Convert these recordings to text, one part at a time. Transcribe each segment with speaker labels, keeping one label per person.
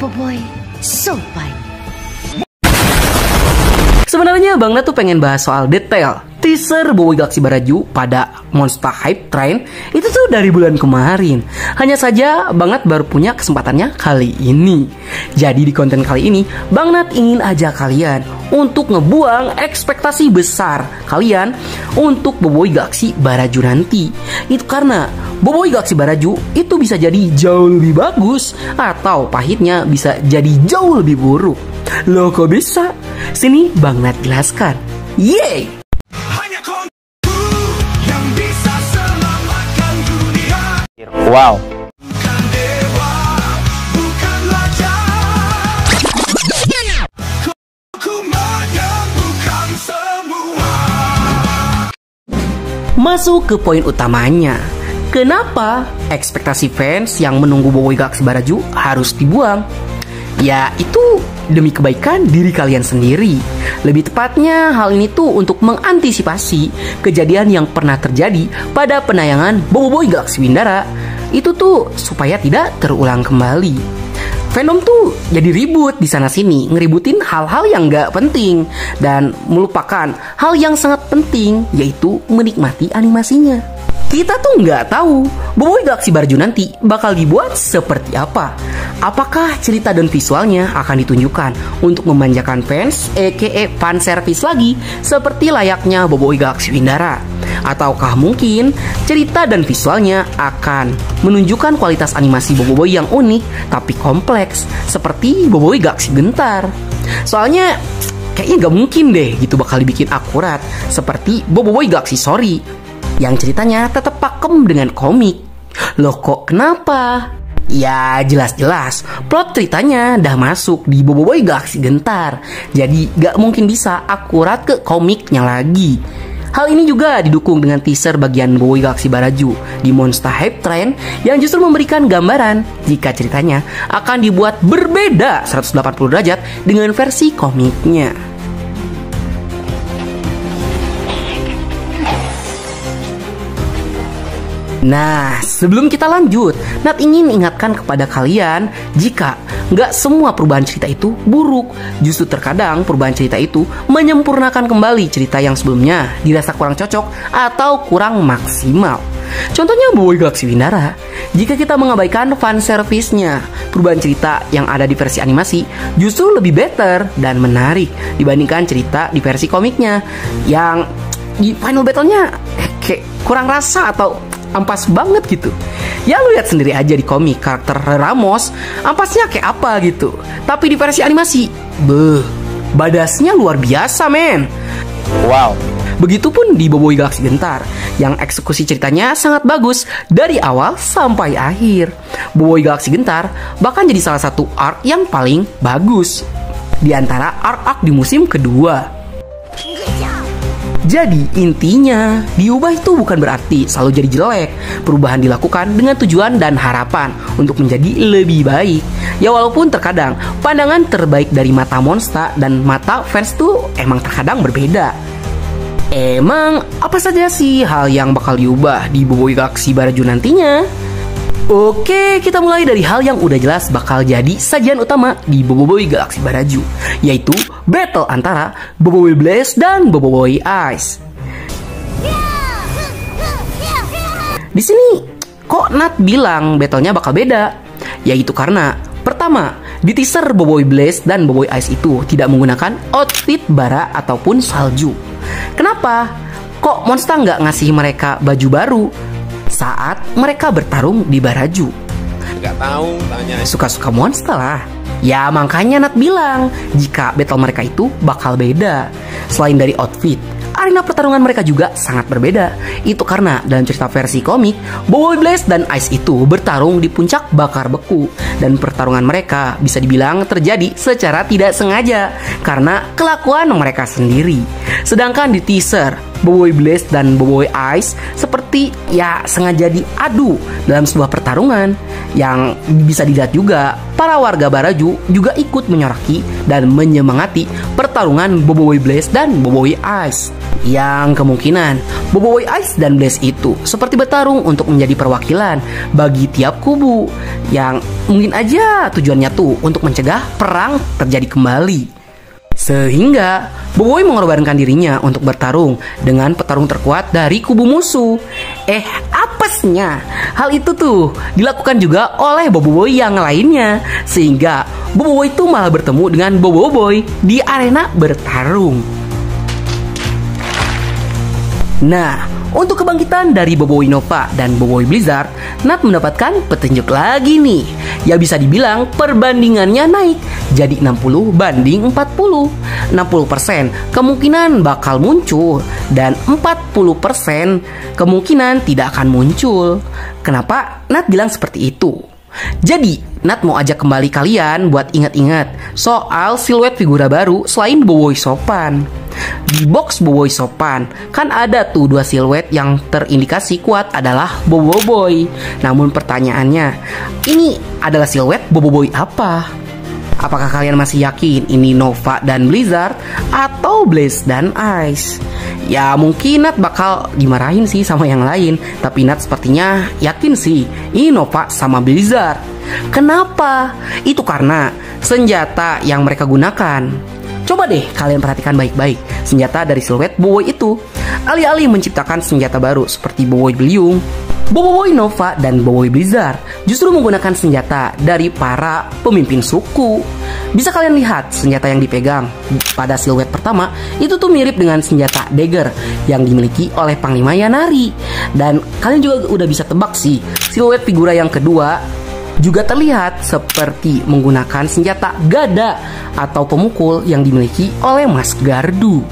Speaker 1: Boboiboy so fine.
Speaker 2: Sebenarnya Bang Nat tuh pengen bahas soal detail teaser Boboiboy Galaxy Baraju pada Monster Hype Train itu tuh dari bulan kemarin. Hanya saja Bang Nat baru punya kesempatannya kali ini. Jadi di konten kali ini Bang Nat ingin ajak kalian untuk ngebuang ekspektasi besar kalian untuk Boboiboy Galaxy Baraju nanti. Itu karena Boboiboy Galaxy Baraju itu bisa jadi jauh lebih bagus atau pahitnya bisa jadi jauh lebih buruk. Loh kok bisa? Sini Bang Nat jelaskan. Yeay!
Speaker 3: Wow.
Speaker 2: Masuk ke poin utamanya. Kenapa ekspektasi fans yang menunggu Boboiboy Galaxy Baraju harus dibuang? Ya itu demi kebaikan diri kalian sendiri. Lebih tepatnya hal ini tuh untuk mengantisipasi kejadian yang pernah terjadi pada penayangan Boboiboy Galaxy Windara. Itu tuh supaya tidak terulang kembali. Fandom tuh jadi ribut di sana sini, ngeributin hal-hal yang gak penting dan melupakan hal yang sangat penting, yaitu menikmati animasinya. Kita tuh nggak tahu Boboiboy Galaxy Baraju nanti bakal dibuat seperti apa. Apakah cerita dan visualnya akan ditunjukkan untuk memanjakan fans, aka fan service lagi, seperti layaknya Boboiboy Galaxy Windara? Ataukah mungkin cerita dan visualnya akan menunjukkan kualitas animasi Boboiboy yang unik tapi kompleks, seperti Boboiboy Galaxy Gentar? Soalnya kayaknya gak mungkin deh gitu bakal dibikin akurat seperti Boboiboy Galaxy Sorry yang ceritanya tetap pakem dengan komik. Loh kok kenapa? Ya jelas-jelas plot ceritanya dah masuk di Boboiboy Galaxy Gentar, jadi gak mungkin bisa akurat ke komiknya lagi. Hal ini juga didukung dengan teaser bagian Boboiboy Galaxy Baraju di Monster Hype Train yang justru memberikan gambaran jika ceritanya akan dibuat berbeda 180 derajat dengan versi komiknya. Nah, sebelum kita lanjut, Nat ingin ingatkan kepada kalian jika nggak semua perubahan cerita itu buruk. Justru terkadang perubahan cerita itu menyempurnakan kembali cerita yang sebelumnya dirasa kurang cocok atau kurang maksimal. Contohnya Boboiboy Galaxy Windara. Jika kita mengabaikan fan service-nya, perubahan cerita yang ada di versi animasi justru lebih better dan menarik dibandingkan cerita di versi komiknya yang di final battle-nya kayak kurang rasa atau ampas banget gitu. Ya lu lihat sendiri aja di komik karakter Ramos ampasnya kayak apa gitu. Tapi di versi animasi, badasnya luar biasa men.
Speaker 3: Wow.
Speaker 2: Begitupun di Boboiboy Galaxy Gentar yang eksekusi ceritanya sangat bagus dari awal sampai akhir. Boboiboy Galaxy Gentar bahkan jadi salah satu arc yang paling bagus di antara arc-arc di musim kedua. Jadi intinya, diubah itu bukan berarti selalu jadi jelek. Perubahan dilakukan dengan tujuan dan harapan untuk menjadi lebih baik. Ya walaupun terkadang pandangan terbaik dari mata monster dan mata fans tuh emang terkadang berbeda. Emang apa saja sih hal yang bakal diubah di Boboiboy Galaxy Baraju nantinya? Oke, kita mulai dari hal yang udah jelas bakal jadi sajian utama di Boboiboy Galaxy Baraju, yaitu battle antara Boboiboy Blaze dan Boboiboy Ice. Di sini kok Nat bilang battlenya bakal beda? Yaitu karena pertama, di teaser Boboiboy Blaze dan Boboiboy Ice itu tidak menggunakan outfit bara ataupun salju. Kenapa? Kok Monster nggak ngasih mereka baju baru saat mereka bertarung di Baraju?
Speaker 3: Gak tahu, tanya.
Speaker 2: Suka-suka Monster lah. Ya makanya Nat bilang jika battle mereka itu bakal beda. Selain dari outfit, arena pertarungan mereka juga sangat berbeda. Itu karena dalam cerita versi komik, Boboiboy Blaze dan Ice itu bertarung di puncak bakar beku. Dan pertarungan mereka bisa dibilang terjadi secara tidak sengaja karena kelakuan mereka sendiri. Sedangkan di teaser Boboiboy Blaze dan Boboiboy Ice seperti ya sengaja diadu dalam sebuah pertarungan. Yang bisa dilihat juga, para warga Baraju juga ikut menyoraki dan menyemangati pertarungan Boboiboy Blaze dan Boboiboy Ice. Yang kemungkinan Boboiboy Ice dan Blaze itu seperti bertarung untuk menjadi perwakilan bagi tiap kubu, yang mungkin aja tujuannya tuh untuk mencegah perang terjadi kembali. Sehingga Boboiboy mengorbankan dirinya untuk bertarung dengan petarung terkuat dari kubu musuh. Apesnya, hal itu tuh dilakukan juga oleh Boboiboy yang lainnya, sehingga Boboiboy itu malah bertemu dengan Boboiboy di arena bertarung. Nah, untuk kebangkitan dari Boboiboy Nova dan Boboiboy Blizzard, Nat mendapatkan petunjuk lagi nih. Ya bisa dibilang perbandingannya naik jadi 60 banding 40. 60% kemungkinan bakal muncul dan 40% kemungkinan tidak akan muncul. Kenapa Nat bilang seperti itu? Jadi, Nat mau ajak kembali kalian buat ingat-ingat soal siluet figura baru selain Boboiboy Sopan. Di box Boboiboy Sopan kan ada tuh dua siluet yang terindikasi kuat adalah Boboiboy. Namun pertanyaannya, ini adalah siluet Boboiboy apa? Apakah kalian masih yakin ini Nova dan Blizzard atau Blaze dan Ice? Ya mungkin Nat bakal dimarahin sih sama yang lain, tapi Nat sepertinya yakin sih ini Nova sama Blizzard. Kenapa? Itu karena senjata yang mereka gunakan. Coba deh kalian perhatikan baik-baik senjata dari siluet Boboiboy itu. Alih-alih menciptakan senjata baru seperti Boboiboy Beliung, Boboiboy Nova dan Boboiboy Blizzard justru menggunakan senjata dari para pemimpin suku. Bisa kalian lihat senjata yang dipegang pada siluet pertama itu tuh mirip dengan senjata dagger yang dimiliki oleh Panglima Yanari. Dan kalian juga udah bisa tebak sih, siluet figura yang kedua juga terlihat seperti menggunakan senjata gada atau pemukul yang dimiliki oleh Mas Gardu.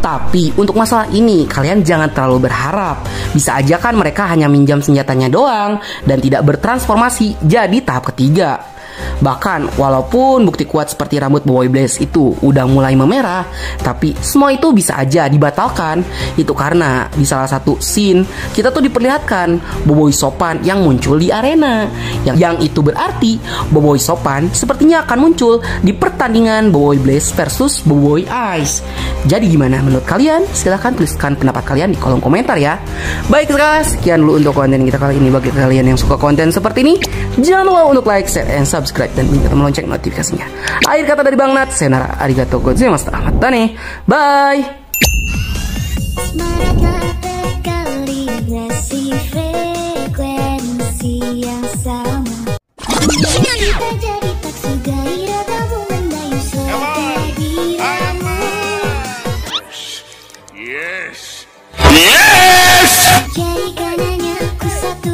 Speaker 2: Tapi untuk masalah ini kalian jangan terlalu berharap. Bisa aja kan mereka hanya minjam senjatanya doang dan tidak bertransformasi jadi tahap ketiga. Bahkan walaupun bukti kuat seperti rambut Boboiboy Blaze itu udah mulai memerah, tapi semua itu bisa aja dibatalkan. Itu karena di salah satu scene kita tuh diperlihatkan Boboiboy Sopan yang muncul di arena. Yang itu berarti Boboiboy Sopan sepertinya akan muncul di pertandingan Boboiboy Blaze versus Boboiboy Ice. Jadi gimana menurut kalian? Silahkan tuliskan pendapat kalian di kolom komentar ya. Baik guys, sekian dulu untuk konten kita kali ini. Bagi kalian yang suka konten seperti ini, jangan lupa untuk like, share, and subscribe dan bunyikan tombol lonceng notifikasinya. Akhir kata dari Bang Nat, sayonara, arigatou gozaimashita, matane, bye.
Speaker 4: Yes! Jadikan hanya ku satu